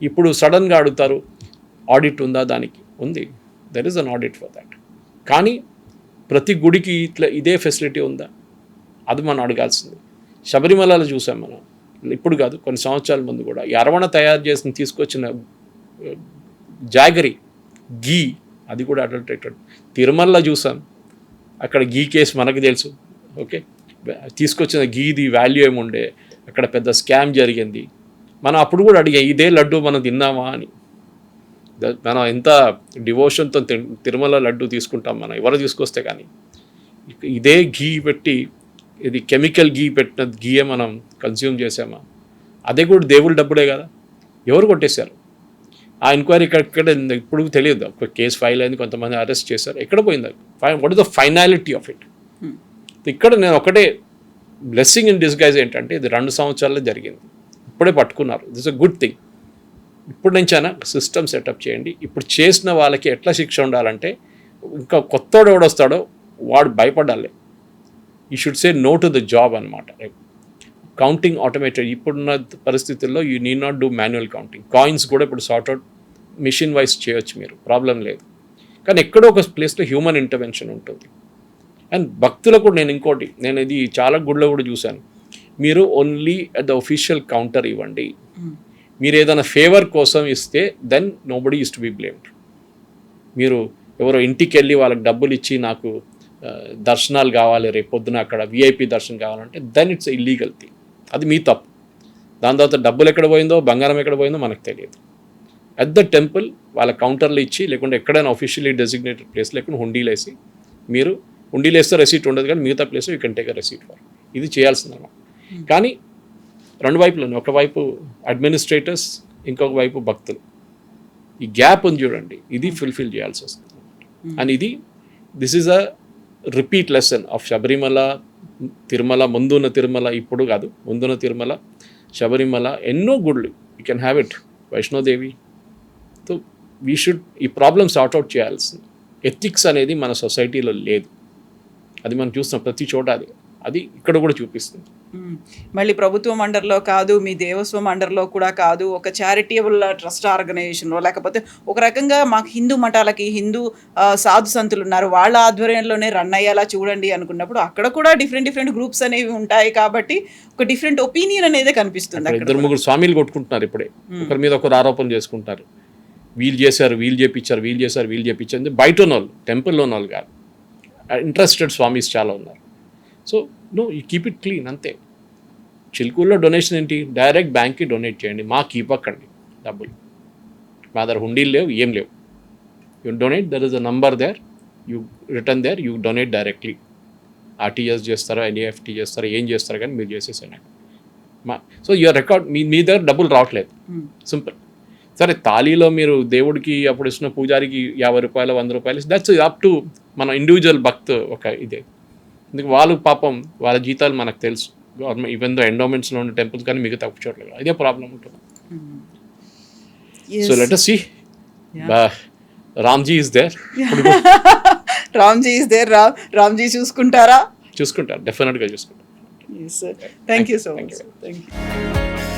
ఇప్పుడు సడన్గా అడుగుతారు ఆడిట్ ఉందా, దానికి ఉంది, there is an audit for that. కానీ ప్రతి గుడికి ఇదే ఫెసిలిటీ ఉందా, అది మనం అడగాల్సింది. శబరిమలలో చూసాం మనం, ఇప్పుడు కాదు కొన్ని సంవత్సరాల ముందు కూడా ఈ అరవణ తయారు చేసి తీసుకొచ్చిన జాగరి గీ, అది కూడా అడల్టరేటెడ్. తిరుమలలో చూసాం, అక్కడ గీ కేసు మనకు తెలుసు, ఓకే, తీసుకొచ్చిన గీది వాల్యూ ఏముండే, అక్కడ పెద్ద స్కామ్ జరిగింది. మనం అప్పుడు కూడా అడిగాం ఇదే లడ్డు మనం తిన్నామా అని. మనం ఎంత డివోషన్తో తిరుమల లడ్డు తీసుకుంటాం మనం, ఎవరు తీసుకొస్తే. కానీ ఇదే గీ పెట్టి, ఇది కెమికల్ గీ పెట్టిన గీయే మనం కన్స్యూమ్ చేసామా, అదే కూడా దేవుళ్ళ డబ్బులే కదా. ఎవరు కొట్టేశారు? ఆ ఎంక్వైరీ ఇక్కడ ఇప్పుడు తెలియదు. ఒక కేసు ఫైల్ అయింది, కొంతమంది అరెస్ట్ చేశారు, ఎక్కడ పోయింది? What is the finality of it? ఇక్కడ నేను ఒకటే బ్లెస్సింగ్ ఇన్ డిస్గైజ్ ఏంటంటే ఇది 2 సంవత్సరాల్లో జరిగింది, ఇప్పుడే పట్టుకున్నారు. This a good thing. ఇప్పుడు నుంచైనా సిస్టమ్ సెటప్ చేయండి. ఇప్పుడు చేసిన వాళ్ళకి ఎట్లా శిక్ష ఉండాలంటే, ఇంకా కొత్తోడు ఎవడొస్తాడో వాడు భయపడాలి. You should say no to the job అనమాట. Counting automated. ఇప్పుడున్న పరిస్థితుల్లో you need not do manual counting. Coins కూడా ఇప్పుడు సార్ట్అవుట్ మిషన్ వైజ్ చేయొచ్చు, మీరు ప్రాబ్లం లేదు. కానీ ఎక్కడో ఒక ప్లేస్లో హ్యూమన్ ఇంటర్వెన్షన్ ఉంటుంది. అండ్ భక్తులకు నేను ఇది చాలా గుడిలో కూడా చూశాను, మీరు only at the official counter ఇవ్వండి. మీరు ఏదైనా ఫేవర్ కోసం ఇస్తే then nobody is to be blamed. మీరు ఎవరో ఇంటికి వెళ్ళి వాళ్ళకి డబ్బులు ఇచ్చి నాకు దర్శనాలు కావాలి, రేపు పొద్దున అక్కడ విఐపి దర్శనం కావాలంటే దెన్ ఇట్స్ ఇల్లీగల్ థింగ్. అది మీ తప్పు. దాని తర్వాత డబ్బులు ఎక్కడ పోయిందో, బంగారం ఎక్కడ పోయిందో మనకు తెలియదు. అట్ ద టెంపుల్ వాళ్ళ కౌంటర్లు ఇచ్చి, లేకుంటే ఎక్కడైనా ఆఫీషియల్లీ డెసిగ్నేటెడ్ ప్లేస్ లేకుండా హుండీలు వేసి, మీరు హుండీలు వేస్తే రెసీట్ ఉండదు, కానీ మిగతా ప్లేస్లో you can take a receipt for. ఇది చేయాల్సిందన్నమాట. కానీ 2 వైపులు, ఒకవైపు అడ్మినిస్ట్రేటర్స్, ఇంకొక వైపు భక్తులు. ఈ గ్యాప్ ఉంది చూడండి, ఇది ఫుల్ఫిల్ చేయాల్సి వస్తుంది. And this is a repeat lesson of Sabarimala, Tirumala, ముందున్న తిరుమల, ఇప్పుడు కాదు, ముందున్న తిరుమల, శబరిమల, ఎన్నో గుళ్ళు. You can have it, Vaishno Devi. So we should ఈ ప్రాబ్లమ్ సార్ట్అవుట్ చేయాల్సింది. ఎథిక్స్ అనేది మన సొసైటీలో లేదు. అది మనం చూస్తున్నాం ప్రతి చోట. అది ఇక్కడ కూడా చూపిస్తుంది. మళ్ళీ ప్రభుత్వం అండర్లో కాదు, మీ దేవస్వం అండర్లో కూడా కాదు, ఒక చారిటబుల్ ట్రస్ట్ ఆర్గనైజేషన్లో, లేకపోతే ఒక రకంగా మాకు హిందూ మఠాలకి హిందూ సాధు సంతులు ఉన్నారు, వాళ్ళ ఆధ్వర్యంలోనే రన్ అయ్యేలా చూడండి అనుకున్నప్పుడు అక్కడ కూడా డిఫరెంట్ గ్రూప్స్ అనేవి ఉంటాయి. కాబట్టి ఒక డిఫరెంట్ ఒపీనియన్ అనేది కనిపిస్తుంది. 2-3 స్వామీలు కొట్టుకుంటున్నారు ఇప్పుడే, ఒకరి మీద ఒకరు ఆరోపణలు చేసుకుంటారు. వీళ్ళు చేశారు, వీళ్ళు చేపించారు, వీళ్ళు చేశారు, వీళ్ళు చేపించారు. బయట ఉన్న వాళ్ళు, టెంపుల్లో ఉన్న వాళ్ళు కాదు, ఇంట్రెస్టెడ్ స్వామీస్ చాలా ఉన్నారు. So no, you keep it clean అంతే. చిలుకూరులో డొనేషన్ ఏంటి? డైరెక్ట్ బ్యాంక్కి డొనేట్ చేయండి, మాకు ఇవ్వకండి డబ్బులు. మా దగ్గర హుండీలు లేవు, ఏం లేవు. You donate, there is a number there, you return there, you donate directly. RTS చేస్తారా, ఎన్ఈఎఫ్టీ చేస్తారా, ఏం చేస్తారా, కానీ మీరు చేసేసాను. సో యువర్ రికార్డ్, మీ దగ్గర డబ్బులు రావట్లేదు, సింపుల్. సరే, తాళీలో మీరు దేవుడికి అప్పుడు ఇస్తున్న పూజారికి 50 రూపాయలు, 100 రూపాయలు, దట్స్ అప్ టు మన ఇండివిజువల్ భక్త్. ఒక ఇదే ఎందుకు వాళ్ళు పాపం వాళ్ళ జీతాలు మనకు తెలుసు. గవర్నమెంట్ ఈవెన్ దో ఎండోమెంట్స్లో ఉన్న టెంపుల్స్ కానీ మిగతా చోట్ల అదే ప్రాబ్లం ఉంటుంది. So let us see. Ramji is there. Ramji is there. Ramji చూసుకుంటారా? చూసుకుంటారు, డెఫినెట్గా చూసుకుంటారు. Thank you so much. Thank you.